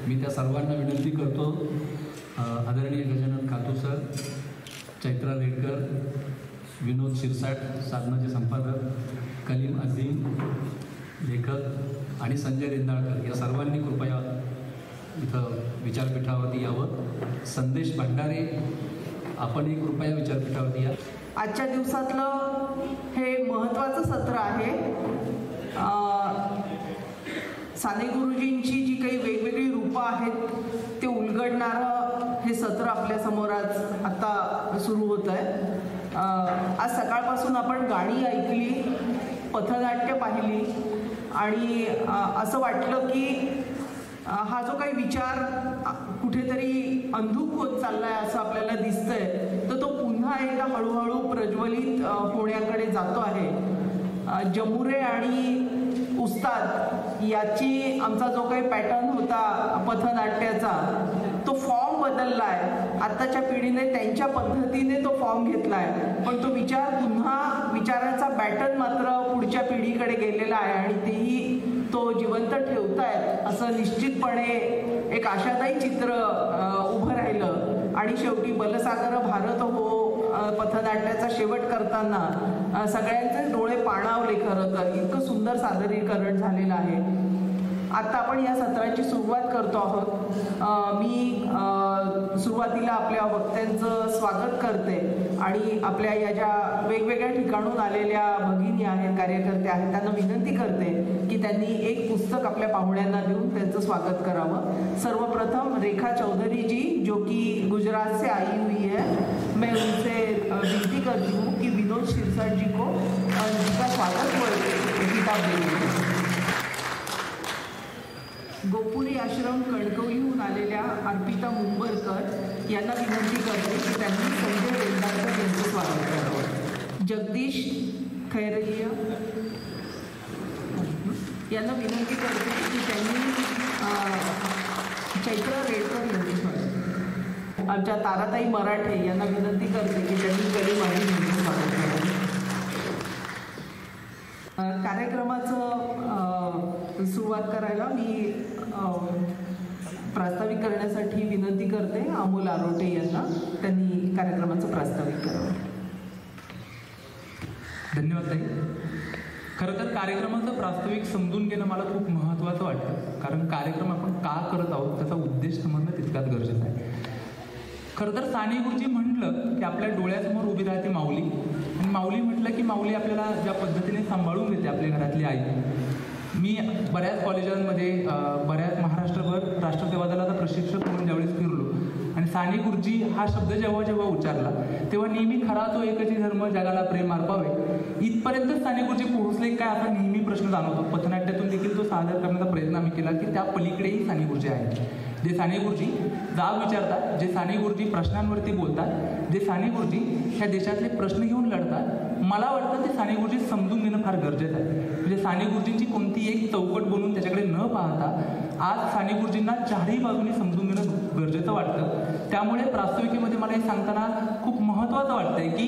मी त्या सर्वांना विनंती करतो, आदरणीय गजानन खातू सर, चैत्रा रेडकर, विनोद शिरसाट साधनाचे संपादक, कलीम अझीम लेखक आणि संजय रेंदाळकर या सर्वांनी कृपया इथं विचारपीठावरती यावं. संदेश भंडारे आपणही कृपया विचारपीठावरती या. आजच्या दिवसातलं हे महत्त्वाचं सत्र आहे. साने गुरुजींची जी काही वेगवेगळी रूपं आहेत ते उलगडणारं हे सत्र आपल्यासमोर आज आता सुरू होतं आहे. आज सकाळपासून आपण गाणी ऐकली, पथनाट्य पाहिली आणि असं वाटलं की हा जो काही विचार कुठेतरी अंधुक होत चालला आहे असं आपल्याला दिसतंय, तर तो पुन्हा एकदा हळूहळू प्रज्वलित होण्याकडे जातो आहे. जमुरे आणि उस्ताद याची आमचा जो काही पॅटर्न होता पथनाट्याचा तो फॉर्म बदलला आहे. आत्ताच्या पिढीने त्यांच्या पद्धतीने तो फॉर्म घेतला आहे, पण तो विचार पुन्हा विचाराचा पॅटर्न मात्र पुढच्या पिढीकडे गेलेला आहे आणि तेही तो जिवंत ठेवतायत असं निश्चितपणे एक आशादायी चित्र उभं राहिलं. आणि शेवटी बलसागर भारत हो पथनाट्याचा शेवट करताना सगळ्यांचे डोळे पाणावले. खरं तर इतकं सुंदर सादरीकरण झालेलं आहे. आता आपण या सत्राची सुरुवात करतो आहोत. मी सुरुवातीला आपल्या वक्त्यांचं स्वागत करते आणि आपल्या या ज्या वेगवेगळ्या ठिकाणून आलेल्या भगिनी आहेत, कार्यकर्ते आहेत, त्यांना विनंती करते की त्यांनी एक पुस्तक आपल्या पाहुण्यांना देऊन त्यांचं स्वागत करावं. सर्वप्रथम रेखा चौधरी जी, जो कि गुजरात से आई हुई है, मैं उनसे विनती करती हूँ कि विनोद शिरसाट जी को जिसका स्वागत हो किताब देंगे. गोपुरी आश्रम कणकवलीहून आलेल्या अर्पिता मुंबरकर यांना विनंती करते की त्यांनी संजय रेंदाळकर यांचं स्वागत करावं. जगदीश खैरलिया यांना विनंती करते की त्यांनी चैत्रा रेडकर यांचं स्वागत करावं. आमच्या ताराताई मराठे यांना विनंती करते की त्यांनी कलीम अझीम यांचं स्वागत करावं. कार्यक्रमाचं सुरुवात करायला मी प्रास्ताविक करण्यासाठी विनंती करते अमोल आरोटे यांना. त्यांनी कार्यक्रमाचं प्रास्ताविक करावं. धन्यवाद ताई. खरं तर कार्यक्रमाचं प्रास्ताविक समजून घेणं मला खूप महत्त्वाचं वाटतं, कारण कार्यक्रम आपण का करत आहोत त्याचा उद्देश समजणं तितकाच गरजेचं आहे. खरं तर साने गुरुजी म्हटलं की आपल्या डोळ्यासमोर उभी राहते माऊली, आणि माऊली म्हटलं की माऊली आपल्याला ज्या पद्धतीने सांभाळून घेते आपल्या घरातली आई. मी बऱ्याच कॉलेजांमध्ये बऱ्याच महाराष्ट्रभर राष्ट्रसेवा दलाचा प्रशिक्षक म्हणून ज्यावेळेस फिरलो आणि साने गुरुजी हा शब्द जेव्हा जेव्हा उच्चारला तेव्हा नेहमी खरा तो एकच धर्म जगाला प्रेम अर्पावे इथपर्यंत साने गुरुजी पोहोचले काय असा नेहमी प्रश्न जाणवतो. पथनाट्यातून देखील तो सादर करण्याचा प्रयत्न आम्ही केला की त्या पलीकडेही साने गुरुजी आहेत. जे साने गुरुजी जाब विचारतात, जे साने गुरुजी प्रश्नांवरती बोलतात, जे साने गुरुजी ह्या देशातले प्रश्न घेऊन लढतात, मला वाटतं ते साने गुरुजी समजून घेणं फार गरजेचं आहे. म्हणजे साने गुरुजींची कोणती एक चौकट बनवून त्याच्याकडे न पाहता आज साने गुरुजींना चारही बाजूनी समजून घेणं गरजेचं वाटतं. त्यामुळे प्रास्ताविकेमध्ये मला हे सांगताना खूप महत्त्वाचं वाटतंय की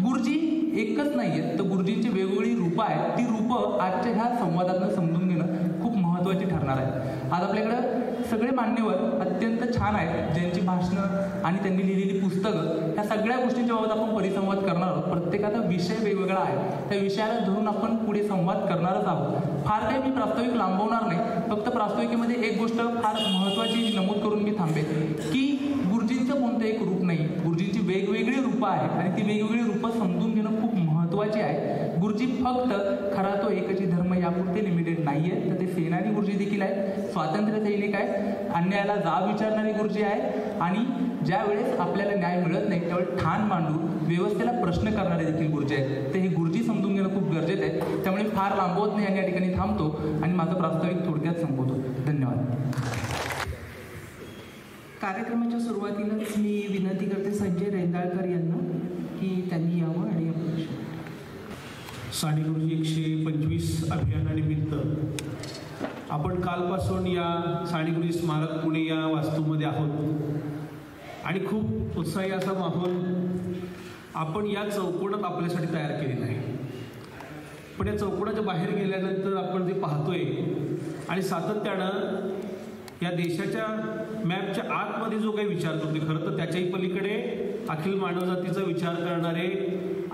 गुरुजी एकच नाही आहेत, तर गुरुजींची वेगवेगळी रूपं आहेत. ती रूपं आजच्या ह्या संवादातून समजून घेणं खूप महत्त्वाची ठरणार आहे. आज आपल्याकडं सगळे मान्यवर अत्यंत छान आहेत, ज्यांची भाषणं आणि त्यांनी लिहिलेली पुस्तकं ह्या सगळ्या गोष्टींच्या बाबत आपण परिसंवाद करणार आहोत. प्रत्येकाचा विषय वेगवेगळा आहे, त्या विषयाला धरून आपण पुढे संवाद करणारच आहोत. फार काही मी प्रास्ताविक लांबवणार नाही, फक्त प्रास्ताविकेमध्ये एक गोष्ट फार महत्त्वाची नमूद करून मी थांबेन की गुरुजींचं कोणतं एक रूप नाही, गुरुजींची वेगवेगळी रूपं आहेत आणि ती वेगवेगळी रूपं समजून घेणं खूप महत्त्वाची आहे. गुरुजी फक्त खरा तो एकची धर्म यापुरते लिमिटेड नाही आहे, तर ते सेनानी गुरुजी देखील आहेत, स्वातंत्र्य सैनिक आहेत, अन्यायाला जाब विचारणारे गुरुजी आहेत आणि ज्या वेळेस आपल्याला न्याय मिळत नाही त्यावेळेस ठाण मांडून व्यवस्थेला प्रश्न करणारे देखील गुरुजी आहेत. ते हे गुरुजी समजून घेणं खूप गरजेचं आहे. त्यामुळे फार लांबवत नाही आणि या ठिकाणी थांबतो आणि माझं प्रास्ताविक थोडक्यात संपवतो. धन्यवाद. कार्यक्रमाच्या सुरुवातीलाच मी विनंती करते संजय रेंदाळकर यांना की त्यांनी यावं आणि साने गुरुजी 125 अभियानानिमित्त आपण कालपासून या साने गुरुजी स्मारक पुणे या वास्तूमध्ये आहोत आणि खूप उत्साही असा माहोल आपण या चौकोनात आपल्यासाठी तयार केलेला आहे. पण या चौकोनाच्या बाहेर गेल्यानंतर आपण जे पाहतोय आणि सातत्यानं या देशाच्या मॅपच्या आतमध्ये जो काही विचार करतोय, खरं तर त्याच्याही पलीकडे अखिल मानवजातीचा विचार करणारे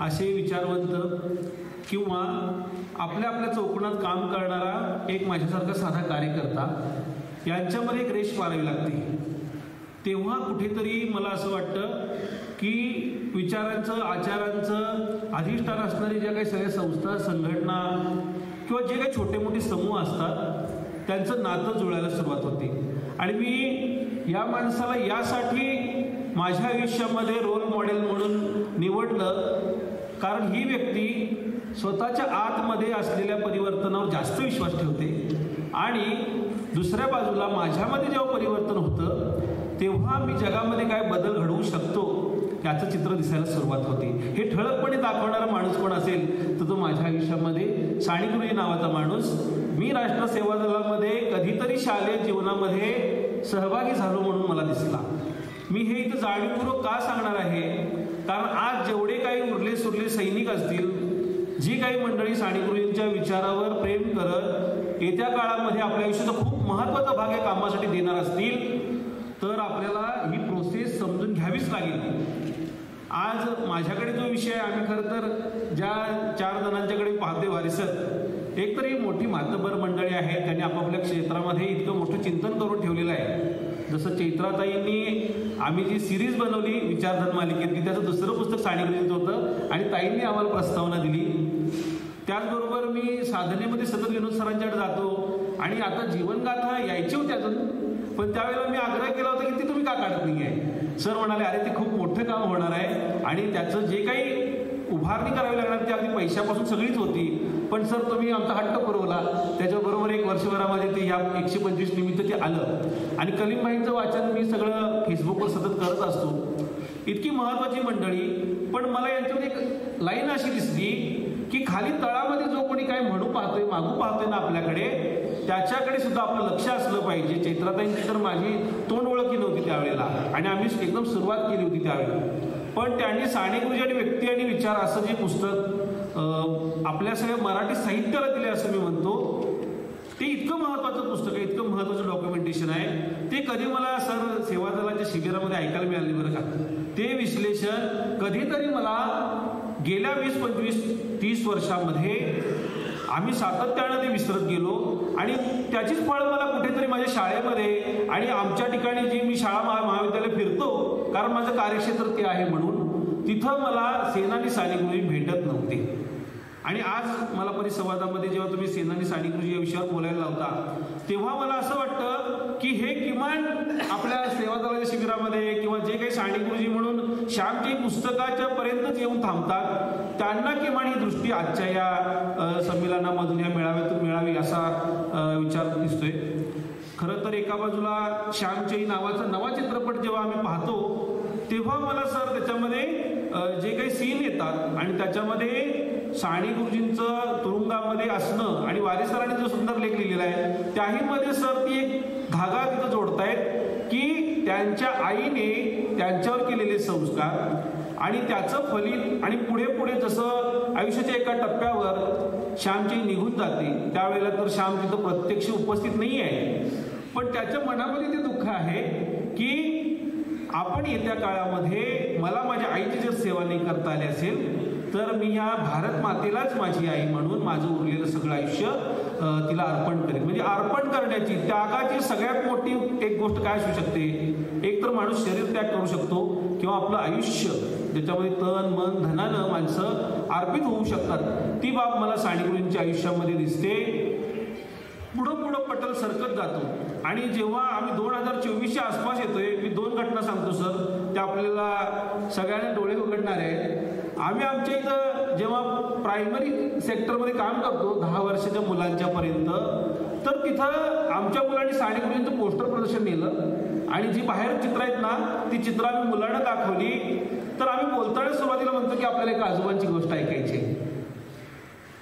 असे विचारवंत किंवा आपल्या आपल्या चौकोनात काम करणारा एक माझ्यासारखा साधा कार्यकर्ता यांच्यामध्ये एक रेष पाळावी लागते. तेव्हा कुठेतरी मला असं वाटतं की विचारांचं, आचारांचं अधिष्ठान असणारी ज्या काही सगळ्या संस्था, संघटना किंवा जे काही छोटे मोठे समूह असतात त्यांचं नातं जुळायला सुरुवात होते. आणि मी या माणसाला यासाठी माझ्या आयुष्यामध्ये रोल मॉडेल म्हणून निवडलं कारण ही व्यक्ती स्वतःच्या आतमध्ये असलेल्या परिवर्तनावर जास्त विश्वास ठेवते आणि दुसऱ्या बाजूला माझ्यामध्ये जेव्हा परिवर्तन होतं तेव्हा मी जगामध्ये काय बदल घडवू शकतो याचं चित्र दिसायला सुरुवात होते. हे ठळकपणे दाखवणारा माणूस कोण असेल तर तो माझ्या आयुष्यामध्ये साने गुरुजी नावाचा माणूस. मी राष्ट्र सेवा दलामध्ये कधीतरी शालेय जीवनामध्ये सहभागी झालो म्हणून मला दिसला. मी हे इथं जाणीवपूर्वक का सांगणार आहे कारण आज जेवढे काही उरले सुरले सैनिक असतील, जी काही मंडळी साने गुरुजींच्या विचारावर प्रेम करत येत्या काळामध्ये आपल्या आयुष्याचा खूप महत्त्वाचा भाग या कामासाठी देणार असतील तर आपल्याला ही प्रोसेस समजून घ्यावीच लागेल. आज माझ्याकडे जो विषय आहे, आम्ही खरं तर ज्या 4 जणांच्याकडे पाहतोय वारिसर, एक तर ही मोठी मातबर मंडळी आहे, त्यांनी आपापल्या क्षेत्रामध्ये इतकं मोठं चिंतन करून ठेवलेलं आहे. जसं चैत्राताईंनी आम्ही जी सिरीज बनवली विचारधन मालिकेतली त्याचं दुसरं पुस्तक साने गुरुजींचं होतं आणि ताईंनी आम्हाला प्रस्तावना दिली. त्याचबरोबर मी साधनेमध्ये सतत विनोद सरांच्याकडे जातो आणि आता जीवनगाथा यायची होती अजून, पण त्यावेळेला मी आग्रह केला होता की ती तुम्ही का काढत नाही आहे. सर म्हणाले अरे ते खूप मोठं काम होणार आहे आणि त्याचं जे काही उभारणी करावी लागणार ती अगदी पैशापासून सगळीच होती, पण सर तुम्ही आमचा हट्ट पुरवला. त्याच्याबरोबर 1 वर्षभरामध्ये ते ह्या 125 निमित्त ते आलं आणि कलीमबाईंचं वाचन मी सगळं फेसबुकवर सतत करत असतो. इतकी महत्त्वाची मंडळी, पण मला यांच्यामध्ये एक लाईन अशी दिसली की खाली तळामध्ये जो कोणी काय म्हणू पाहतोय, मागू पाहतोय ना आपल्याकडे, त्याच्याकडे सुद्धा आपलं लक्ष असलं पाहिजे. चैत्राताईंची तर माझी तोंड ओळखी नव्हती त्यावेळेला आणि आम्ही एकदम सुरुवात केली होती त्यावेळी, पण त्यांनी साने गुरुजी आणि व्यक्ती आणि विचार असं जे पुस्तक आपल्या सगळ्या मराठी साहित्याला दिले असं मी म्हणतो, ते इतकं महत्त्वाचं पुस्तक आहे, इतकं महत्त्वाचं डॉक्युमेंटेशन आहे. ते कधी मला सर सेवा दलाच्या शिबिरामध्ये ऐकायला मिळाले बरं का. ते विश्लेषण कधीतरी मला गेल्या 20, 25, 30 वर्षामध्ये आम्ही सातत्यानं ते विसरत गेलो आणि त्याचीच फळं मला कुठेतरी माझ्या शाळेमध्ये आणि आमच्या ठिकाणी जी मी शाळा महाविद्यालय फिरतो कारण माझं कार्यक्षेत्र ते आहे म्हणून, तिथं मला सेनानी साने गुरुजी भेटत नव्हते. आणि आज मला परिसंवादामध्ये जेव्हा तुम्ही सेनानी साने गुरुजी या विषयावर बोलायला लावता तेव्हा मला असं वाटतं की हे किमान आपल्या सेवा दलाच्या शिबिरामध्ये किंवा जे काही साने गुरुजी म्हणून श्यामची पुस्तकाच्या पर्यंतच येऊन थांबतात त्यांना किमान ही दृष्टी आजच्या या संमेलनामधून या मेळाव्यातून मिळावी असा विचार दिसतोय. खरं तर एका बाजूला श्यामची नावाचा नवा चित्रपट जेव्हा आम्ही पाहतो तेव्हा मला सर त्याच्यामध्ये जे काही सीन येतात आणि त्याच्यामध्ये साने गुरुजींचं तुरुंगामध्ये असणं आणि वारिसरांनी जो सुंदर लेख लिहिलेला आहे त्याही मध्ये सर ती एक धागा तिथं जोडतायत की त्यांच्या आईने त्यांच्यावर केलेले संस्कार आणि त्याचं फलित आणि पुढे पुढे जसं आयुष्याच्या एका टप्प्यावर श्यामची निघून जाते त्यावेळेला तर श्याम तिथं प्रत्यक्ष उपस्थित नाही आहे, पण त्याच्या मनामध्ये ते दुःख आहे की आपण येत्या काळामध्ये मला माझ्या आईची जर सेवा नाही करता आली असेल तर मी ह्या भारत मातेलाच माझी आई म्हणून माझं उरलेलं सगळं आयुष्य तिला अर्पण करेन. म्हणजे अर्पण करण्याची त्यागाची सगळ्यात मोठी एक गोष्ट काय असू शकते, एक तर माणूस शरीर त्याग करू शकतो किंवा आपलं आयुष्य ज्याच्यामध्ये तन मन धनानं माणसं अर्पित होऊ शकतात, ती बाब मला साने गुरुजींच्या आयुष्यामध्ये दिसते. पुढं पटल सरकत जातो आणि जेव्हा आम्ही 2024च्या आसपास येतोय, मी 2 घटना सांगतो सर, त्या आपल्याला सगळ्यांना डोळे उघडणार आहेत. आम्ही आमच्या इथं जेव्हा प्रायमरी सेक्टरमध्ये काम करतो 10 वर्षाच्या मुलांच्या पर्यंत, तर तिथं आमच्या मुलांनी साने गुरुजींचं पोस्टर प्रदर्शन नेलं आणि जी बाहेर चित्र आहेत ना ती चित्र आम्ही मुलांना दाखवली. तर आम्ही बोलताना सुरुवातीला म्हणतो की आपल्याला एक आजोबांची गोष्ट ऐकायची.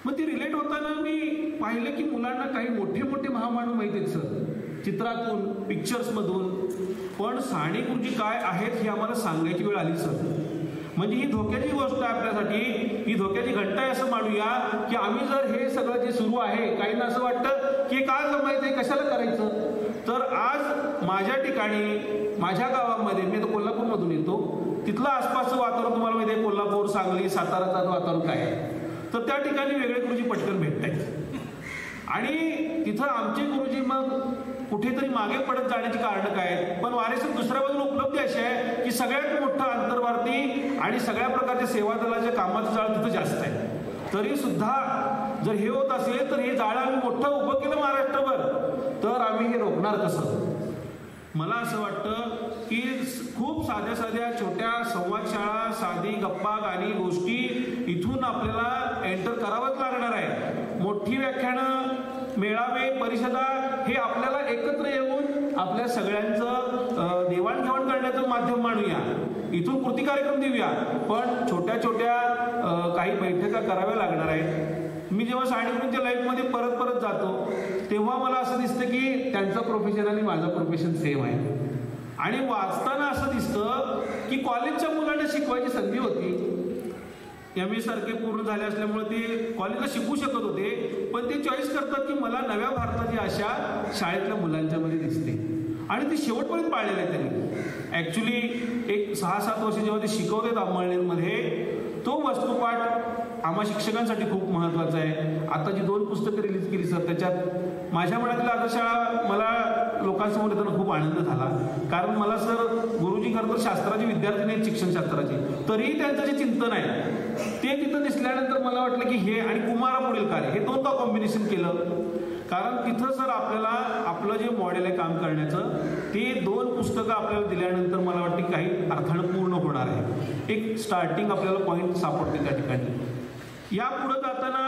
मग ती रिलेट होताना मी पाहिलं की मुलांना काही मोठे मोठे महामानव माहिती आहेत सर चित्रातून, पिक्चर्समधून, पण साने गुरुजी काय आहेत हे आम्हाला सांगायची वेळ आली सर. म्हणजे ही धोक्याची गोष्ट आहे आपल्यासाठी, ही धोक्याची घंटा आहे असं मानूया की आम्ही जर हे सगळं जे सुरू आहे, काहींना असं वाटतं की काय जमायचं, कशाला करायचं, तर आज माझ्या ठिकाणी, माझ्या गावामध्ये, मी तर कोल्हापूरमधून येतो, तिथलं आसपासचं वातावरण तुम्हाला माहिती आहे, कोल्हापूर, सांगली, साताराचं वातावरण काय आहे, तर त्या ठिकाणी वेगळे गुरुजी पटकन भेटत आहेत. आणि तिथं आमचे गुरुजी मग कुठेतरी मागे पडत जाण्याची कारणं काय आहेत. पण वारेसर दुसऱ्या बाजूला उपलब्धी अशी आहे की सगळ्यात मोठं आंतरवार्ती आणि सगळ्या प्रकारच्या सेवा दलाच्या कामाचं जाळ तिथं जास्त आहे. तरी सुद्धा जर हे होत असेल तर हे जाळं आम्ही मोठं उभं केलं महाराष्ट्रभर, तर आम्ही हे रोखणार कसं. मला असं वाटतं की खूप साध्या साध्या छोट्या संवादशाळा, साधी गप्पा, गाणी, गोष्टी इथून आपल्याला एंटर करावंच लागणार आहे. मोठी व्याख्यानं, मेळावे, परिषदा हे आपल्याला एकत्र येऊन आपल्या सगळ्यांचं देवाणघेवाण करण्याचं माध्यम मानूया, इथून कृती कार्यक्रम देऊया, पण छोट्या छोट्या काही बैठका कराव्या लागणार आहेत. मी जेव्हा साणेगुरूंच्या लाईफमध्ये परत परत जातो तेव्हा मला असं दिसतं की त्यांचं प्रोफेशन आणि माझं प्रोफेशन सेम आहे. आणि वाचताना असं दिसतं की कॉलेजच्या मुलांना शिकवायची संधी होती. MA सारखे पूर्ण झाले असल्यामुळे ते कॉलेजला शिकू शकत होते, पण ते चॉईस करतात की मला नव्या भारताची आशा शाळेतल्या मुलांच्यामध्ये दिसते. आणि ते शेवटपर्यंत पाळलेलं आहे त्यांनी. ॲक्च्युली एक 6-7 वर्ष जेव्हा ते शिकवतात अंमळनेरमध्ये, तो वस्तुपाठ आम्हा शिक्षकांसाठी खूप महत्त्वाचा आहे. आता जी 2 पुस्तकं रिलीज केली सर, त्याच्यात माझ्या मनातील आदर्शाळा मला लोकांसमोर येताना खूप आनंद झाला. कारण मला सर गुरुजी खरं तर शास्त्राचे विद्यार्थी नाहीत, शिक्षणशास्त्राचे, तरीही त्यांचं जे चिंतन आहे ते तिथं दिसल्यानंतर मला वाटलं की हे आणि कुमारा पुढील कार्य हे 2दा कॉम्बिनेशन केलं. कारण तिथं सर आपल्याला आपलं जे मॉडेल आहे काम करण्याचं, ते 2 पुस्तकं आपल्याला दिल्यानंतर मला वाटतं की काही अर्थानं पूर्ण होणार आहे. एक स्टार्टिंग आपल्याला पॉईंट सापडते त्या ठिकाणी. या पुढे जाताना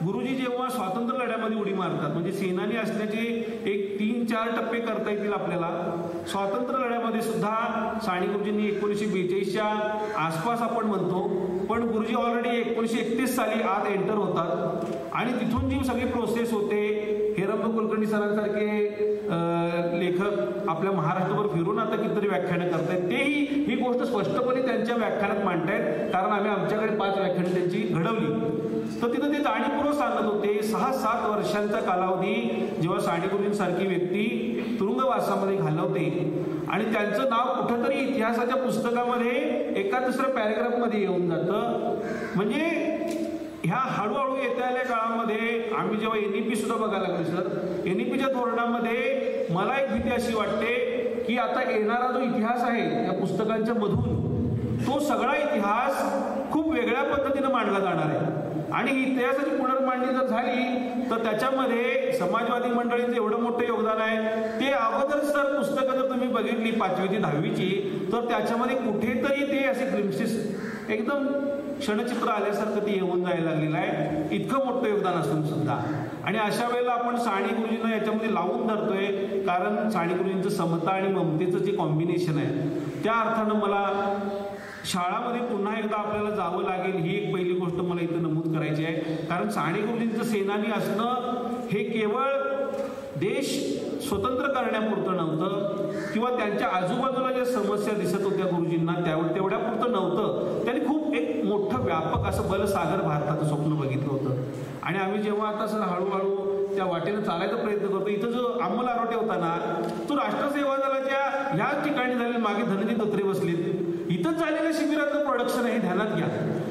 गुरुजी जेव्हा स्वातंत्र्य लढ्यामध्ये उडी मारतात, म्हणजे सेनानी असण्याचे एक 3-4 टप्पे करता येतील आपल्याला. स्वातंत्र्य लढ्यामध्ये सुद्धा साने गुरुजींनी 1942च्या आसपास आपण म्हणतो, पण गुरुजी ऑलरेडी 1931 साली आत एंटर होतात. आणि तिथून जी सगळी प्रोसेस होते, हेरंब कुलकर्णी सरांसारखे लेखक आपल्या महाराष्ट्रभर फिरून आता कितीतरी व्याख्यानं करतायत, तेही ही गोष्ट स्पष्टपणे त्यांच्या व्याख्यानात मांडतायत. कारण आम्ही आमच्याकडे 5 व्याख्यानं त्यांची घडवली. तर तिथं ते जाणीवपूर्वक सांगत होते 6-7 वर्षांचा कालावधी जेव्हा साने गुरुजींसारखी व्यक्ती तुरुंगवासामध्ये घालवते आणि त्यांचं नाव कुठंतरी इतिहासाच्या पुस्तकामध्ये एका दुसऱ्या पॅरेग्राफमध्ये येऊन जातं. म्हणजे ह्या हळूहळू येत्या आल्या काळामध्ये आम्ही जेव्हा NEP सुद्धा बघायला लागलो सर, NEPच्या धोरणामध्ये मला एक भीती अशी वाटते की आता येणारा जो इतिहास आहे त्या पुस्तकांच्या मधून, तो सगळा इतिहास खूप वेगळ्या पद्धतीनं मांडला जाणार आहे. आणि इतिहासाची पुनर्मांडणी जर झाली तर त्याच्यामध्ये समाजवादी मंडळींचं एवढं मोठं योगदान आहे. ते अगोदर सर पुस्तकं जर तुम्ही बघितली 5वी ते 10वीची, तर त्याच्यामध्ये कुठेतरी ते असे ग्लिम्प्सेस एकदम क्षणचित्र आल्यासारखं ते येऊन जायला लागलेलं आहे, इतकं मोठं योगदान असून सुद्धा. आणि अशा वेळेला आपण साने गुरुजींना याच्यामध्ये लावून धरतोय, कारण साने गुरुजींचं समता आणि ममतेचं जे कॉम्बिनेशन आहे, त्या अर्थानं मला शाळामध्ये पुन्हा एकदा आपल्याला जावं लागेल, ही एक पहिली गोष्ट मला इथं नमूद करायची आहे. कारण साने गुरुजींचं सेनानी असणं हे केवळ देश स्वतंत्र करण्यापुरतं नव्हतं किंवा त्यांच्या आजूबाजूला ज्या समस्या दिसत होत्या गुरुजींना तेवढ्यापुरतं नव्हतं. त्यांनी खूप एक मोठं व्यापक असं बलसागर भारताचं स्वप्न बघितलं होतं. आणि आम्ही जेव्हा आता सर हळूहळू त्या वाटेनं चालायचा प्रयत्न करतो, इथं जो अंमल आरोटे होता ना, तो राष्ट्रसेवा दलाच्या ह्याच ठिकाणी झालेले, मागे धनंजय धोत्रे बसलेत, इथंच झालेल्या शिबिराचं प्रोडक्शन आहे, ध्यानात घ्या.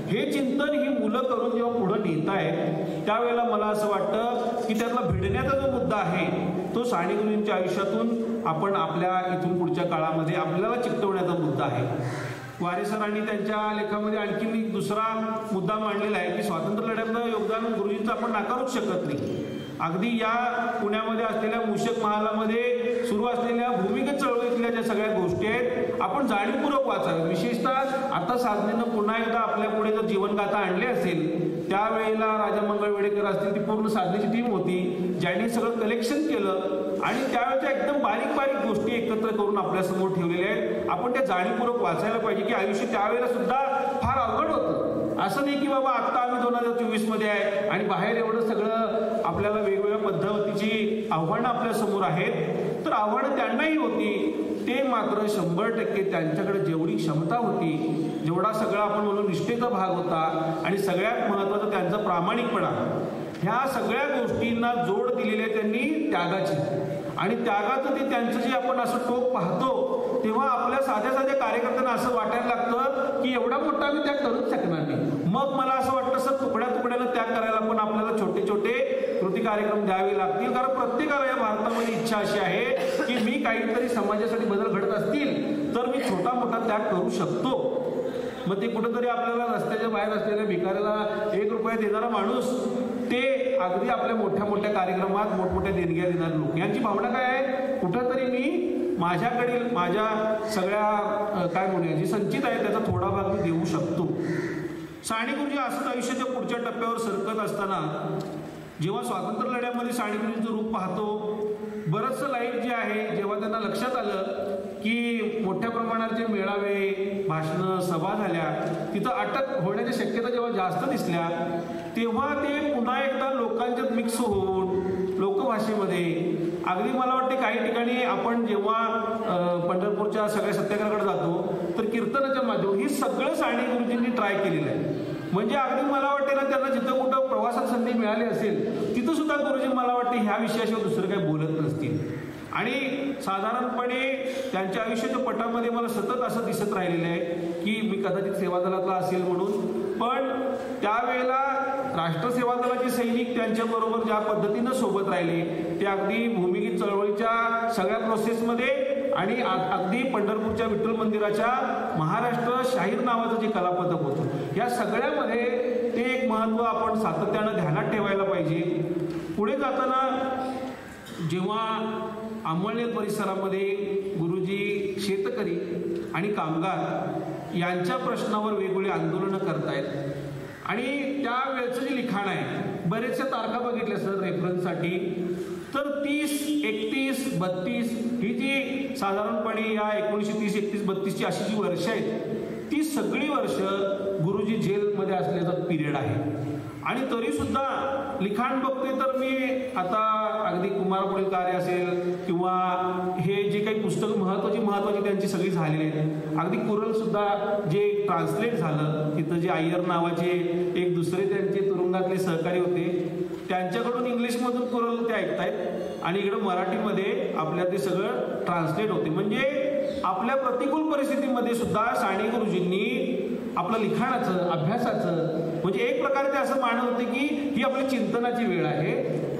हे चिंतन ही मुलं करून जेव्हा पुढे नेत आहेत त्यावेळेला मला असं वाटतं की त्यातला भिडण्याचा जो मुद्दा आहे तो साने गुरुजींच्या आयुष्यातून आपण आपल्या इथून पुढच्या काळामध्ये आपल्याला चिकटवण्याचा मुद्दा आहे. वारे सरांनी त्यांच्या लेखामध्ये आणखीन एक दुसरा मुद्दा मांडलेला आहे की स्वातंत्र्य लढ्यातलं योगदान गुरुजींचं आपण नाकारूच शकत नाही. अगदी या पुण्यामध्ये असलेल्या मूषक महालामध्ये सुरू असलेल्या भूमिगत चळवळीतल्या ज्या सगळ्या गोष्टी आहेत आपण जाणीवपूर्वक वाचाव्यात. विशेषतः आता साधनेनं पुन्हा एकदा आपल्या पुढे जर जीवनगाथा आणली असेल, त्यावेळेला राजा मंगळवेडेकर असतील, ती पूर्ण साधनेची टीम होती ज्यांनी सगळं कलेक्शन केलं आणि त्यावेळेच्या एकदम बारीक बारीक गोष्टी एकत्र करून आपल्यासमोर ठेवलेल्या आहेत. आपण त्या जाणीवपूर्वक वाचायला पाहिजे की आयुष्य त्यावेळेला सुद्धा फार अवघड होतं. असं नाही की बाबा आत्ता आम्ही 2024 मध्ये आहे आणि बाहेर एवढं सगळं आपल्याला वेगवेगळ्या पद्धतीची आव्हानं आपल्या समोर आहेत. तर आव्हानं त्यांनाही होती, ते मात्र 100% त्यांच्याकडे जेवढी क्षमता होती, जेवढा सगळा आपण म्हणून निष्ठेचा भाग होता आणि सगळ्यात महत्त्वाचं त्यांचा प्रामाणिकपणा, ह्या सगळ्या गोष्टींना जोड दिलेली आहे त्यांनी त्यागाची. आणि त्यागाचं ते त्यांचं जे आपण असं टोक पाहतो तेव्हा आपल्या साध्या साध्या कार्यकर्त्यांना असं वाटायला लागतं की एवढा मोठा आम्ही त्याग करूच शकणार नाही. मग मला असं वाटतं सर तुकड्या तुकड्यानं त्याग करायला पण आपल्याला छोटे छोटे कृती कार्यक्रम द्यावे लागतील. कारण प्रत्येकाला या भारतामध्ये इच्छा अशी आहे की मी काहीतरी समाजासाठी बदल घडत असतील तर मी छोटा मोठा त्याग करू शकतो. मग ते कुठंतरी आपल्याला रस्त्याच्या बाहेर असलेल्या भिकाऱ्याला 1 रुपया देणारा माणूस ते अगदी आपल्या मोठ्या मोठ्या कार्यक्रमात मोठमोठ्या देणग्या देणारे लोक, यांची भावना काय आहे, कुठंतरी मी माझ्याकडील माझ्या सगळ्या काय म्हणूया जी संचित आहे त्याचा थोडा भाग मी देऊ शकतो. साने गुरुजी असंच आयुष्याच्या पुढच्या टप्प्यावर सरकत असताना जेव्हा स्वातंत्र्य लढ्यामध्ये साने गुरुजींचं रूप पाहतो, बरंचसं लाईफ जे आहे जेव्हा त्यांना लक्षात आलं की मोठ्या प्रमाणात मेळावे भाषणं सभा झाल्या तिथं अटक होण्याच्या शक्यता जेव्हा जास्त दिसल्या तेव्हा ते पुन्हा एकदा लोकांच्यात मिक्स होऊन लोकभाषेमध्ये अगदी मला वाटते काही ठिकाणी आपण जेव्हा पंढरपूरच्या सगळ्या सत्याग्रहाकडे जातो तर कीर्तनाच्या माध्यमातून ही सगळं साने गुरुजींनी ट्राय केलेलं आहे. म्हणजे अगदी मला वाटते ना त्यांना जिथं कुठं प्रवासात संधी मिळाली असेल तिथं सुद्धा गुरुजी मला वाटते ह्या विषयाशिवाय दुसरं काही बोलत नसतील. आणि साधारणपणे त्यांच्या आयुष्याच्या पटामध्ये मला सतत असं दिसत राहिलेलं आहे की मी कदाचित सेवा दलातला असेल म्हणून, पण त्यावेळेला राष्ट्रसेवा दलाचे सैनिक त्यांच्याबरोबर ज्या पद्धतीनं सोबत राहिले ते अगदी भूमिगीत चळवळीच्या सगळ्या प्रोसेसमध्ये आणि अगदी पंढरपूरच्या विठ्ठल मंदिराच्या महाराष्ट्र शाहीर नावाचं जे कलापथक होतं या सगळ्यामध्ये ते एक महत्त्व आपण सातत्यानं ध्यानात ठेवायला पाहिजे. पुढे जाताना जेव्हा अंमळनेर परिसरामध्ये गुरुजी शेतकरी आणि कामगार यांच्या प्रश्नावर वेगवेगळी आंदोलनं करतायत आणि त्यावेळेचं जे लिखाण आहे बरेचशा तारखा बघितल्या सर रेफरन्ससाठी तर 30, 31, 32 ही जी साधारणपणे या 1930, 31, 32ची अशी जी वर्ष आहेत ती सगळी वर्ष गुरुजी जेलमध्ये असल्याचा पिरियड आहे. आणि तरी सुद्धा लिखाण बघते तर मी आता अगदी कुमार पुढील कार्य असेल किंवा हे जे काही पुस्तकं महत्वाची त्यांची सगळी झालेली आहेत. अगदी कुरल सुद्धा जे ट्रान्सलेट झालं तिथं जे अय्यर नावाचे एक दुसरे त्यांचे तुरुंगातले सहकारी होते त्यांच्याकडून इंग्लिशमधून कुरल ते ऐकतायत आणि इकडं मराठीमध्ये आपल्या ते सगळं ट्रान्सलेट होते. म्हणजे आपल्या प्रतिकूल परिस्थितीमध्ये सुद्धा साने गुरुजींनी आपलं लिखाणाचं अभ्यासाचं म्हणजे एक प्रकारे ते असं मानत होते की ही आपली चिंतनाची वेळ आहे,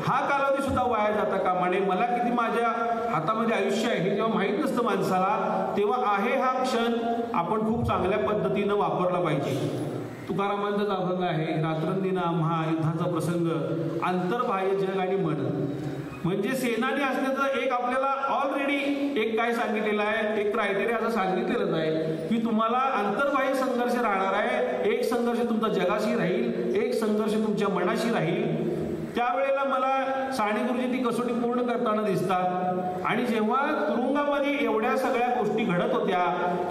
हा कालावधी सुद्धा वाया जाता कामा नये. मला किती माझ्या हातामध्ये आयुष्य आहे हे जेव्हा माहीत नसतं माणसाला तेव्हा आहे हा क्षण आपण खूप चांगल्या पद्धतीनं वापरला पाहिजे. तुकारामांचा अभंग आहे रात्रंदिना महायुद्धाचा प्रसंग अंतर्बाह्य जग आणि मन. म्हणजे सेनानी असण्याचं एक आपल्याला ऑलरेडी एक काय सांगितलेलं आहे, एक क्रायटेरिया असं सांगितलेलंच आहे की तुम्हाला अंतर्बाह्य संघर्ष राहणार आहे. एक संघर्ष तुमचा जगाशी राहील, एक संघर्ष तुमच्या मनाशी राहील. त्यावेळेला मला साने गुरुजी ती कसोटी पूर्ण करताना दिसतात. आणि जेव्हा तुरुंगामध्ये एवढ्या सगळ्या गोष्टी घडत होत्या,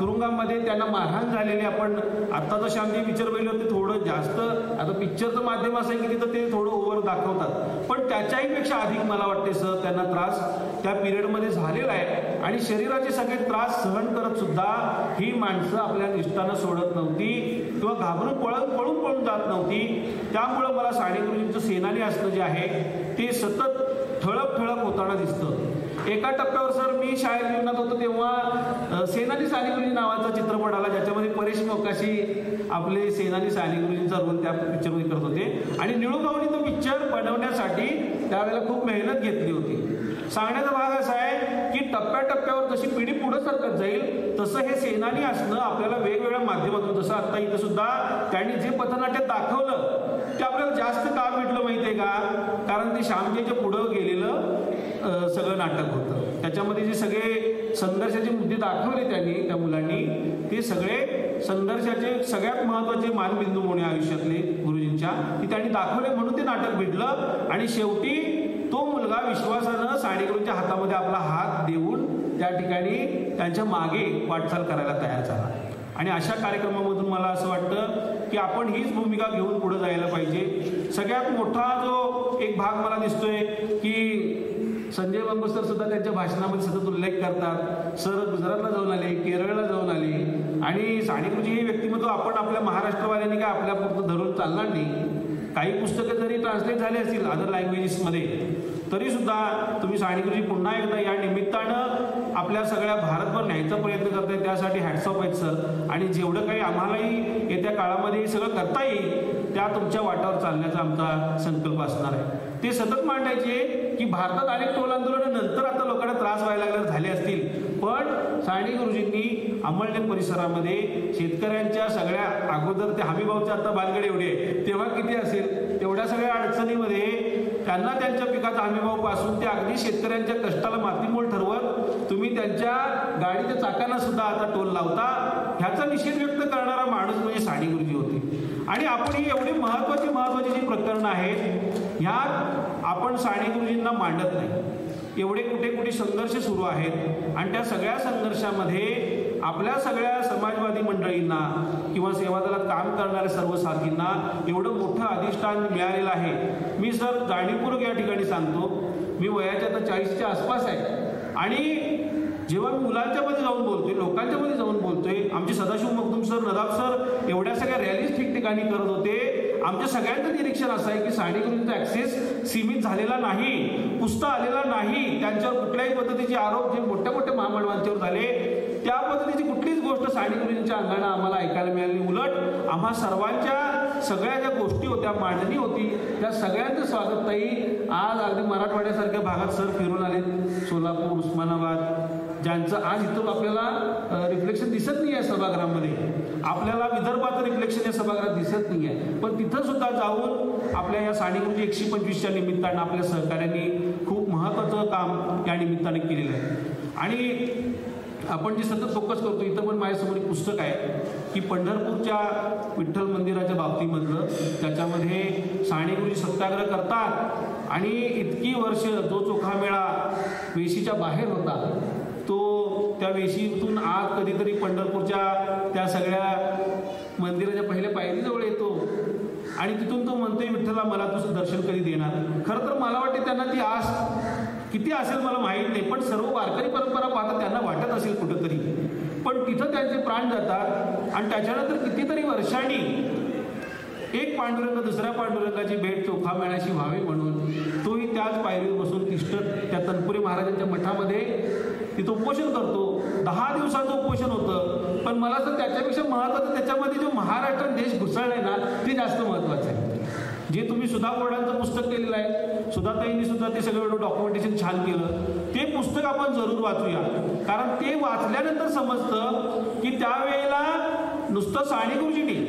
तुरुंगामध्ये त्यांना मारहाण झालेली आपण आता जसे आम्ही पिक्चर बघितलं होते थोडं जास्त, आता पिक्चरचं माध्यम असं आहे की तिथं ते थोडं ओव्हर दाखवतात, पण त्याच्याही पेक्षा अधिक मला वाटते सर त्यांना त्रास त्या पिरियडमध्ये झालेला आहे. आणि शरीराचे सगळे त्रास सहन करत सुद्धा ही माणसं आपल्या निष्ठानं सोडत नव्हती किंवा घाबरून पळून जात नव्हती. त्यामुळं मला साने गुरुजींचं सेनानी असणं जे आहे ते सतत ठळक होताना दिसतं. एका टप्प्यावर सर मी शाळेत जीवनात होतो तेव्हा सेनानी साने गुरुजी नावाचा चित्रपट आला ज्याच्यामध्ये परेश मोकाशी आपले सेनानी साने गुरुजींचा रोल त्या पिक्चरमध्ये करत होते. आणि निळूभाऊनी तो पिक्चर बनवण्यासाठी त्यावेळेला खूप मेहनत घेतली होती. सांगण्याचा भाग असा आहे की टप्प्याटप्प्यावर जशी पिढी पुढे सरकत जाईल तसं हे सेनानी असणं आपल्याला वेगवेगळ्या माध्यमातून, जसं आता इथं सुद्धा त्यांनी जे पथनाट्यात दाखवलं ते आपल्याला जास्त का भेटलं माहितीये का, कारण ते श्यामजीच्या पुढं गेलेलं सगळं नाटक होतं. त्याच्यामध्ये जे सगळे संघर्षाचे मुद्दे दाखवले त्यांनी त्या मुलांनी ते सगळे संघर्षाचे सगळ्यात महत्वाचे मानबिंदू म्हणून आयुष्यातले गुरुजींच्या ती त्यांनी दाखवले म्हणून ते नाटक भेटलं. आणि शेवटी तो मुलगा विश्वासानं साने गुरुजींच्या हातामध्ये आपला हात देऊन त्या ठिकाणी त्यांच्या मागे वाटचाल करायला तयार झाला. आणि अशा कार्यक्रमामधून मला असं वाटतं की आपण हीच भूमिका घेऊन पुढे जायला पाहिजे. सगळ्यात मोठा जो एक भाग मला दिसतोय की संजय बंगो सर सुद्धा त्यांच्या भाषणामध्ये सतत उल्लेख करतात. सर गुजरातला जाऊन आले, केरळला जाऊन आले. आणि साने गुरुजी हे व्यक्तिमत्व आपण आपल्या महाराष्ट्रवाल्यांनी काय आपल्यापुरतं धरून चालणार नाही. काही पुस्तकं जरी ट्रान्सलेट झाले असतील अदर लँग्वेजेसमध्ये तरीसुद्धा तुम्ही साने गुरुजी पुन्हा एकदा या निमित्तानं आपल्या सगळ्या भारतभर न्यायचा प्रयत्न करताय, त्यासाठी हॅट्स ऑफ आहेत सर. आणि जेवढं काही आम्हालाही येत्या काळामध्ये हे सगळं करता येईल त्या तुमच्या वाटावर चालण्याचा आमचा संकल्प असणार आहे. ते सतत मांडायचे की भारतात अनेक टोल आंदोलनानंतर आता लोकांना त्रास व्हायला लागले झाले असतील, पण साने गुरुजींनी अंमळनेर परिसरामध्ये शेतकऱ्यांच्या सगळ्या अगोदर ते हमीभावचे आता बालगडे एवढे तेव्हा किती असेल तेवढ्या सगळ्या अडचणीमध्ये त्यांना त्यांच्या पिकाचा हमीभाव पासून ते अगदी शेतकऱ्यांच्या कष्टाला मातीमोल ठरवत तुम्ही त्यांच्या गाडीच्या चाकांना सुद्धा आता टोल लावता, ह्याचा निषेध व्यक्त करणारा माणूस म्हणजे साने गुरुजी होते. आणि आपण ही एवढी महत्वाची जी प्रकरणं आहेत ह्यात आपण साने गुरुजींना मांडत नाही. एवढे कुठे संघर्ष सुरू आहेत आणि त्या सगळ्या संघर्षामध्ये आपल्या सगळ्या समाजवादी मंडळींना किंवा सेवादलात काम करणाऱ्या सर्व साथींना एवढं मोठं अधिष्ठान मिळालेलं आहे. मी सर जाणीवपूर्वक या ठिकाणी सांगतो, मी वयाच्या आता 40च्या आसपास आहे आणि जेव्हा मी मुलांच्या मध्ये जाऊन बोलतोय, लोकांच्या मध्ये जाऊन बोलतोय, आमचे सदाशिव मखदूम सर, नदाब सर एवढ्या सगळ्या रॅलीज ठिकठिकाणी करत होते, आमच्या सगळ्यांचं निरीक्षण असं आहे की साने गुरुजींचा ऍक्सेस सीमित झालेला नाही, पुसता आलेला नाही. त्यांच्यावर कुठल्याही पद्धतीचे आरोप जे मोठ्या महामानवांच्यावर झाले त्या पद्धतीची कुठलीच गोष्ट साने गुरुजींच्या अंगाने आम्हाला ऐकायला मिळाली. उलट आम्हा सर्वांच्या सगळ्या ज्या गोष्टी होत्या, मांडणी होती, त्या सगळ्यांचं स्वागत ताई आज अगदी मराठवाड्यासारख्या भागात सर फिरून आले, सोलापूर, उस्मानाबाद, ज्यांचं आज इथं आपल्याला रिफ्लेक्शन दिसत नाही आहे सभागृहामध्ये, आपल्याला विदर्भाचं रिफ्लेक्शन या सभागृहात दिसत नाही आहे, पण तिथं सुद्धा जाऊन आपल्या या साने गुरुजी 125च्या निमित्तानं आपल्या सहकार्यांनी खूप महत्त्वाचं काम या निमित्ताने केलेलं आहे. आणि आपण जे सतत फोकस करतो, इथं पण माझ्यासमोर एक पुस्तक आहे की पंढरपूरच्या विठ्ठल मंदिराच्या बाबतीमधलं, त्याच्यामध्ये साने गुरुजी सत्याग्रह करतात आणि इतकी वर्ष जो चोखामेळा वेशीच्या बाहेर होता तो त्या वेशीतून आज कधीतरी पंढरपूरच्या त्या सगळ्या मंदिराच्या पहिल्या पायरीजवळ येतो आणि तिथून तो म्हणतोय विठ्ठला मला तुझं दर्शन कधी देणार. खरं तर मला वाटते त्यांना ती आस किती असेल मला माहीत नाही, पण सर्व वारकरी परंपरा पाहता त्यांना वाटत असेल कुठंतरी, पण तिथं त्यांचे प्राण जातात आणि त्याच्यानंतर कितीतरी वर्षांनी एक पांडुरंग दुसऱ्या पांडुरंगाची भेट चोखामेळ्याशी व्हावी म्हणून तोही त्याच पायरीवर बसून तिष्ठत त्या तनपुरे महाराजांच्या मठामध्ये तिथं उपोषण करतो. 10 दिवसाचं उपोषण होतं, पण मला तर त्याच्यापेक्षा महत्त्वाचं त्याच्यामध्ये जो महाराष्ट्र देश घुसळलाय ना ते जास्त महत्त्वाचं आहे. जे तुम्ही सुधा बोर्डांचं पुस्तक केलेलं आहे, सुधाताईंनी सुद्धा ते सगळं डॉक्युमेंटेशन छान केलं, ते पुस्तक आपण जरूर वाचूया, कारण ते वाचल्यानंतर समजतं की त्यावेळेला नुसतं साने गुरुजींनी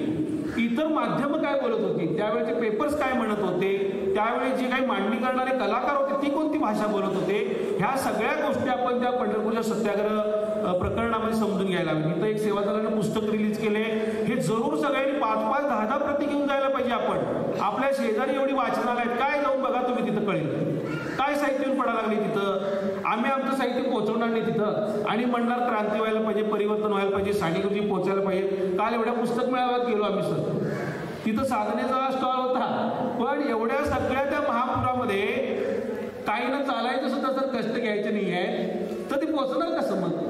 इतर माध्यमं काय बोलत होती, त्यावेळेचे पेपर्स काय म्हणत होते, त्यावेळी जे काही मांडणी करणारे कलाकार होते ती कोणती भाषा बोलत होते, ह्या सगळ्या गोष्टी आपण त्या पंढरपूरच्या सत्याग्रह प्रकरणामध्ये समजून घ्यायला हवी. इथं एक सेवा दलानं पुस्तक रिलीज केले, हे जरूर सगळ्यांनी 5-5, 10-10 प्रती घेऊन जायला पाहिजे. आपण आपल्या शेजारी एवढी वाचनालय आहेत, काय जाऊन बघा तुम्ही, तिथं कळेल काय साहित्य पडायला लागले तिथं. आम्ही आमचं साहित्य पोहोचवणार नाही तिथं आणि म्हणणार क्रांती व्हायला पाहिजे, परिवर्तन व्हायला पाहिजे, साने गुरुजी पोहोचायला पाहिजे. काल एवढ्या पुस्तक मेळाव्यात गेलो आम्ही सर, तिथं साधनेचा स्टॉल होता, पण एवढ्या सगळ्या त्या महापुरामध्ये काही ना चालायचं सुद्धा जर कष्ट घ्यायचे नाही आहे तर ते पोहोचणार कसं मग.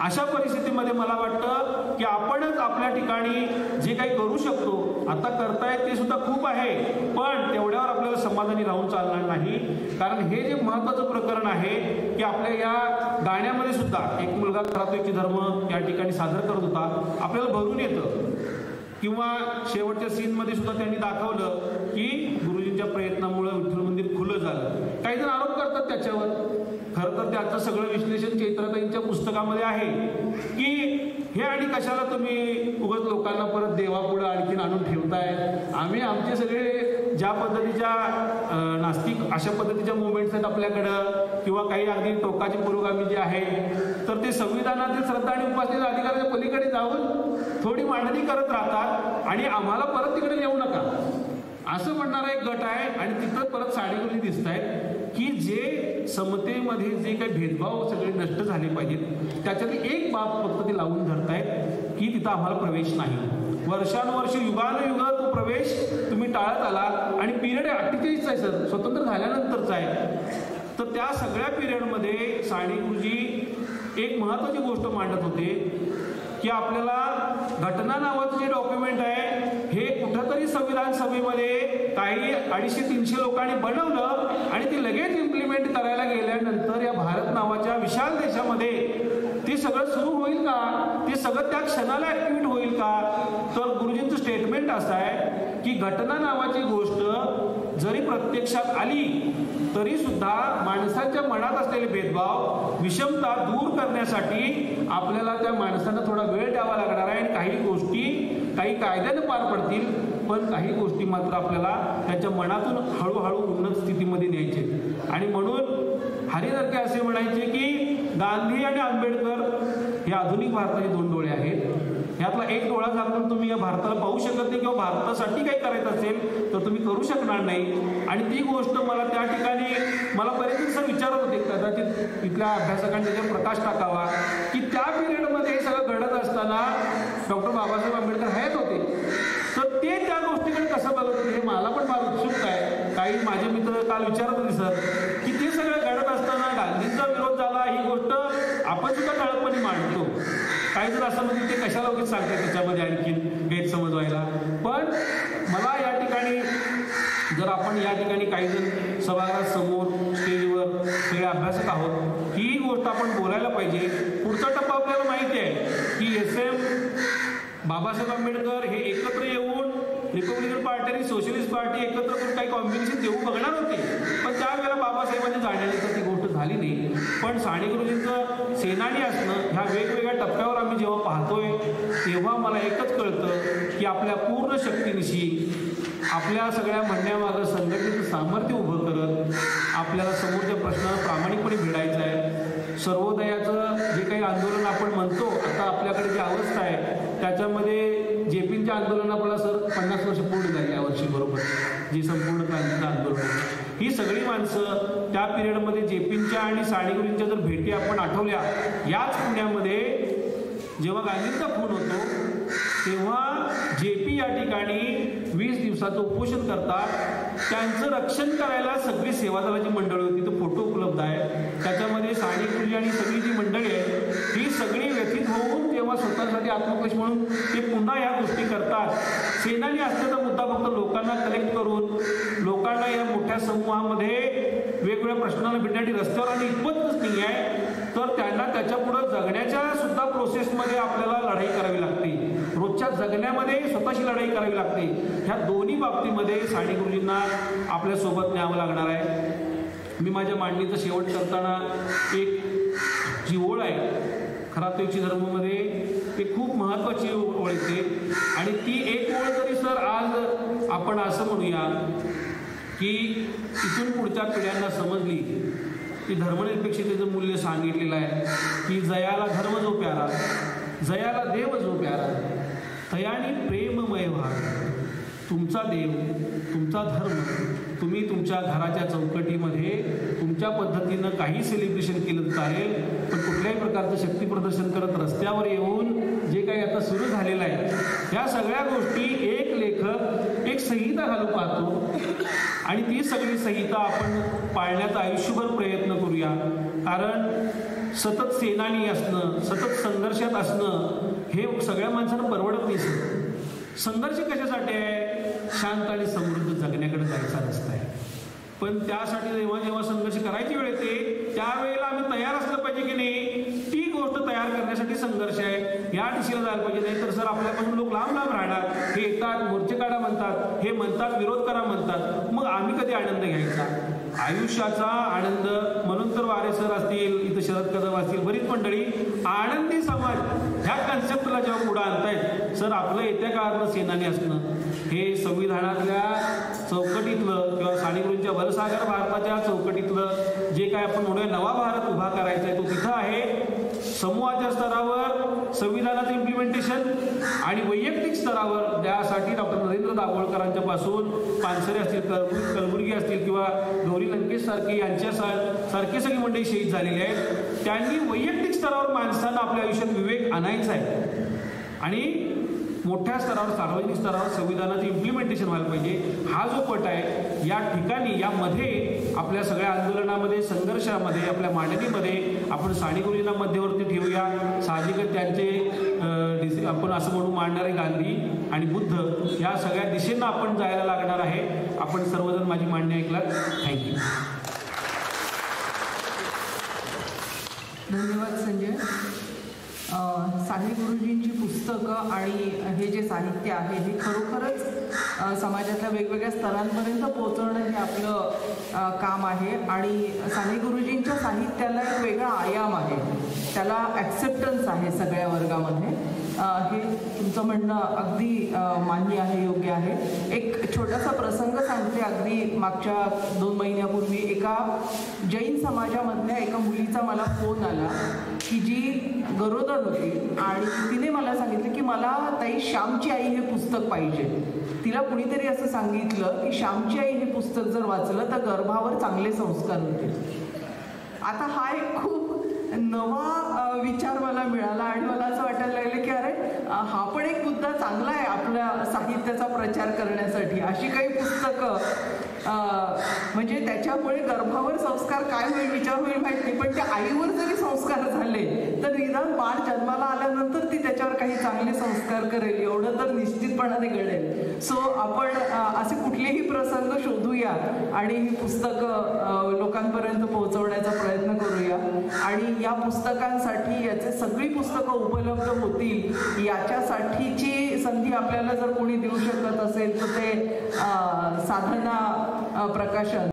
अशा परिस्थितीमध्ये मला वाटतं की आपणच आपल्या ठिकाणी जे काही करू शकतो, आता करतायत ते सुद्धा खूप आहे, पण तेवढ्यावर आपल्याला समाधानी राहून चालणार नाही. कारण हे जे महत्त्वाचं प्रकरण आहे की आपल्या या गाण्यामध्ये सुद्धा एक मुलगा करातोयची धर्म या ठिकाणी सादर करत होता, आपल्याला भरून येतं. किंवा शेवटच्या सीनमध्ये सुद्धा त्यांनी दाखवलं की गुरुजींच्या प्रयत्नामुळे विठ्ठल मंदिर खुलं झालं. काही जण आरोप करतात त्याच्यावर, खरं तर त्याचं सगळं विश्लेषण चैत्राताईंच्या पुस्तकामध्ये आहे की हे आणि कशाला तुम्ही उगाच लोकांना परत देवापुढं आणखीन आणून ठेवताय. आम्ही आमचे सगळे ज्या पद्धतीच्या नास्तिक अशा पद्धतीच्या मुवमेंट्स आहेत आपल्याकडं, किंवा काही अगदी टोकाचे पुरोगामी जे आहेत, तर ते संविधानातील श्रद्धा आणि उपासनेच्या अधिकाराच्या पलीकडे जाऊन थोडी मांडणी करत राहतात आणि आम्हाला परत तिकडे येऊ नका असं म्हणणारा एक गट आहे. आणि तिथं परत साने गुरुजी दिसत आहेत की जे समतेमध्ये जे काही भेदभाव सगळे नष्ट झाले पाहिजेत, त्याच्यातली एक बाब फक्त ते लावून धरतायत की तिथं आम्हाला प्रवेश नाही. वर्षानुवर्ष युगानुयुग तो प्रवेश तुम्ही टाळत आला आणि पिरियड 48चा आहे सर, स्वतंत्र झाल्यानंतरचा आहे. तर त्या सगळ्या पिरियडमध्ये साने गुरुजी एक महत्त्वाची गोष्ट मांडत होते की आपल्याला घटना नावाचं जे डॉक्युमेंट आहे हे कुठंतरी संविधान सभेमध्ये काही 250-300 लोकांनी बनवलं आणि ते लगेच इम्प्लिमेंट करायला गेल्यानंतर या भारत नावाच्या विशाल देशामध्ये ते सगळं सुरू होईल का, ते सगळं त्या क्षणाला ॲक्टिव्हेट होईल का? तर गुरुजींचं स्टेटमेंट असं आहे की घटना नावाची गोष्ट जरी प्रत्यक्षात आली तरी सुद्धा माणसाच्या मनात असलेले भेदभाव विषमता दूर करण्यासाठी आपल्याला त्या माणसांना थोडा वेळ द्यावा लागणार आहे आणि काही गोष्टी काही कायद्यानं पार पडतील, पण काही गोष्टी मात्र आपल्याला त्याच्या मनातून हळूहळू उन्नत स्थितीमध्ये न्यायचे. आणि म्हणून हरिनरके असे म्हणायचे की गांधी आणि आंबेडकर हे आधुनिक भारताचे 2 डोळे आहेत. यातला एक डोळा झाकून तुम्ही या भारताला पाहू शकत नाही किंवा भारतासाठी काही करायचं असेल तर तुम्ही करू शकणार नाही. आणि ती गोष्ट मला त्या ठिकाणी मला बरेच दिवस विचारत होते, कदाचित इथल्या अभ्यासकांनी त्याच्यावर प्रकाश टाकावा की त्या पिरियडमध्ये हे सगळं घडत असताना डॉक्टर बाबासाहेब आंबेडकर हयात होते, तर ते त्या गोष्टीकडे कसं बघत होते हे मला पण फार उत्सुकता आहे. काही माझे मित्र काल विचारत होते सर की ते सगळं घडत असताना गांधींचा विरोध झाला, ही गोष्ट आपण सुद्धा ठळकपणे मांडतो. काही जर असं म्हणजे ते कशाला वगैरे सांगतात त्याच्यामध्ये आणखी गैरसमज व्हायला. पण मला या ठिकाणी जर आपण या ठिकाणी काही जण सभागृहासमोर स्टेजवर सगळे अभ्यासक आहोत, ही गोष्ट आपण बोलायला पाहिजे. पुढचा टप्पा आपल्याला माहिती आहे की बाबासाहेब आंबेडकर हे एकत्र येऊन रिपब्लिकन पार्टी आणि सोशलिस्ट पार्टी एकत्र करून काही कॉम्बिनेशन देऊ बघणार होते, पण त्यावेळेला बाबासाहेबांनी जाण्यानंतर ती गोष्ट झाली नाही. पण साने गुरुजींचं सेनानी असणं ह्या वेगवेगळ्या टप्प्यावर आम्ही जेव्हा पाहतोय तेव्हा मला एकच कळतं की आपल्या पूर्ण शक्तीनिशी आपल्या सगळ्या म्हणण्यामागं संघटनेचं सामर्थ्य उभं करत आपल्याला समोरच्या प्रश्नाला प्रामाणिकपणे भिडायचं आहे. सर्वोदयाचं जे काही आंदोलन आपण म्हणतो, आता आपल्याकडे जी अवस्था आहे त्याच्यामध्ये जेपींच्या आंदोलनाला सर 50 वर्ष पूर्ण झाली यावर्षी बरोबर, जी संपूर्ण क्रांतीचं आंदोलन. ही सगळी माणसं त्या पिरियडमध्ये जेपींच्या आणि साने गुरुजींच्या जर भेटी आपण आठवल्या, याच पुण्यामध्ये जेव्हा गांधींचा फोन होतो तेव्हा जेपी या ठिकाणी 20 दिवसाचं उपोषण करतात. त्यांचं रक्षण करायला सगळी सेवादलाची मंडळी होती, तो फोटो उपलब्ध आहे. त्याच्यामध्ये साने गुरुजी आणि सगळी जी मंडळी आहे ही सगळी व्यथित होऊन जेव्हा स्वतःसाठी आत्मक्लेश म्हणून ते पुन्हा या गोष्टी करतात. सेनानी असल्याचा मुद्दा फक्त लोकांना कलेक्ट करून लोकांना या मोठ्या समूहामध्ये वेगवेगळ्या प्रश्नांना भेटण्यासाठी रस्त्यावर आणि इतपतच नाही आहे, तर त्यांना त्याच्या पुढे जगण्याच्या सुद्धा प्रोसेसमध्ये आपल्याला लढाई करावी लागते. रोजच्या जगण्यामध्ये स्वतःशी लढाई करावी लागते. ह्या दोन्ही बाबतीमध्ये साने गुरुजींना आपल्यासोबत न्यावं लागणार आहे. मी माझ्या मांडणीचा शेवट करताना एक जी ओळ आहे खरातेवची धर्मामध्ये ते खूप महत्त्वाची ओळ येते आणि ती एक ओळ तरी सर आज आपण असं म्हणूया की इथून पुढच्या पिढ्यांना समजली की धर्मनिरपेक्षतेचं मूल्य सांगितलेलं आहे की जयाला धर्म जो प्यारा, जयाला देव जो प्यारा, तयानी प्रेममय व्हा. तुमचा देव, तुमचा धर्म तुम्ही तुमच्या घराच्या चौकटीमध्ये तुमच्या पद्धतीनं काही सेलिब्रेशन केलं चालेल, पण कुठल्याही प्रकारचं शक्ती प्रदर्शन करत रस्त्यावर येऊन जे काही आता सुरू झालेलं आहे ह्या सगळ्या गोष्टी एक लेखक एक संहिता घालू पाहतो आणि ती सगळी संहिता आपण पाळण्याचा आयुष्यभर प्रयत्न करूया. कारण सतत सेनानी असणं, सतत संघर्षात असणं हे सगळ्या माणसांना परवडत नाही. संघर्ष कशासाठी आहे? शांत आणि समृद्ध जगण्याकडे जायचा रस्ता आहे. पण त्यासाठी जेव्हा जेव्हा संघर्ष करायची वेळ येते त्यावेळेला आम्ही तयार असलं पाहिजे की नाही, ती गोष्ट तयार करण्यासाठी संघर्ष आहे. या दिशेला जायला पाहिजे, नाही तर सर आपल्यापासून लोक लांब लांब राहणार. हे येतात मोर्चे काढा म्हणतात, हे म्हणतात विरोध करा म्हणतात, मग आम्ही कधी आनंद घ्यायचा? आयुष्याचा आनंद म्हणून तर वारे सर असतील, इथं शरद कदम असतील, बरीच मंडळी आनंदी समाज ह्या कन्सेप्टला जेव्हा पुढे आणतायत, सर आपलं येत्या काळातलं सेनानी असणं हे संविधानातल्या चौकटीतलं किंवा साने गुरुजींच्या भरसागर भारताच्या चौकटीतलं जे काय आपण म्हणूया नवा भारत उभा करायचा आहे तो तिथं आहे. समूहाच्या स्तरावर संविधानाचं इम्प्लिमेंटेशन आणि वैयक्तिक स्तरावर त्यासाठी डॉक्टर नरेंद्र दाभोळकरांच्या पासून पानसरे असतील, कलबुर्गी असतील किंवा गौरी लंकेश सारखी सगळी मंडळी शहीद झालेली आहेत. त्यांनी वैयक्तिक स्तरावर माणसांना आपल्या आयुष्यात विवेक आणायचा आहे आणि मोठ्या स्तरावर सार्वजनिक स्तरावर संविधानाचं इम्प्लिमेंटेशन व्हायला पाहिजे. हा जो पट आहे या ठिकाणी यामध्ये आपल्या सगळ्या आंदोलनामध्ये, संघर्षामध्ये, आपल्या मांडणीमध्ये आपण साने गुरुजींना मध्यवर्ती ठेवूया. साहजिकच त्यांचे आपण असं म्हणून मांडणारे गांधी आणि बुद्ध या सगळ्या दिशेनं आपण जायला लागणार आहे. आपण सर्वजण माझी मांडणी ऐकलात. थँक्यू. धन्यवाद संजय. साने गुरुजींची पुस्तकं आणि हे जे साहित्य आहे हे खरोखरच समाजातल्या वेगवेगळ्या स्तरांपर्यंत पोहोचवणं हे आपलं काम आहे. आणि साने गुरुजींच्या साहित्याला एक वेगळा आयाम आहे, त्याला ॲक्सेप्टन्स आहे सगळ्या वर्गामध्ये. हे तुमचं म्हणणं अगदी मान्य आहे, योग्य आहे. एक छोटासा प्रसंग सांगते. अगदी मागच्या 2 महिन्यापूर्वी एका जैन समाजामधल्या एका मुलीचा मला फोन आला की जी गरोदर होती आणि तिने मला सांगितलं की मला ताई श्यामची आई हे पुस्तक पाहिजे. तिला कुणीतरी असं सांगितलं की श्यामची आई हे पुस्तक जर वाचलं तर गर्भावर चांगले संस्कार होतील. आता हा एक खूप नवा विचार मला मिळाला आणि मला असं वाटायला लागलं की अरे हा पण एक मुद्दा चांगला आहे आपल्या साहित्याचा प्रचार करण्यासाठी. अशी काही पुस्तकं म्हणजे त्याच्यामुळे गर्भावर संस्कार काय होईल विचार होईल माहिती नाही, पण त्या आईवर जरी संस्कार झाले तर निदान बाळ जन्माला आल्यानंतर ती त्याच्यावर काही चांगले संस्कार करेल एवढं तर निश्चितपणाने घडेल. सो आपण असे कुठलेही प्रसंग शोधूया आणि ही पुस्तकं लोकांपर्यंत पोहोचवण्याचा प्रयत्न करूया. आणि या पुस्तकांसाठी याचे सगळी पुस्तकं उपलब्ध होतील याच्यासाठीची संधी आपल्याला जर कोणी देऊ शकत असेल तर ते साधना प्रकाशन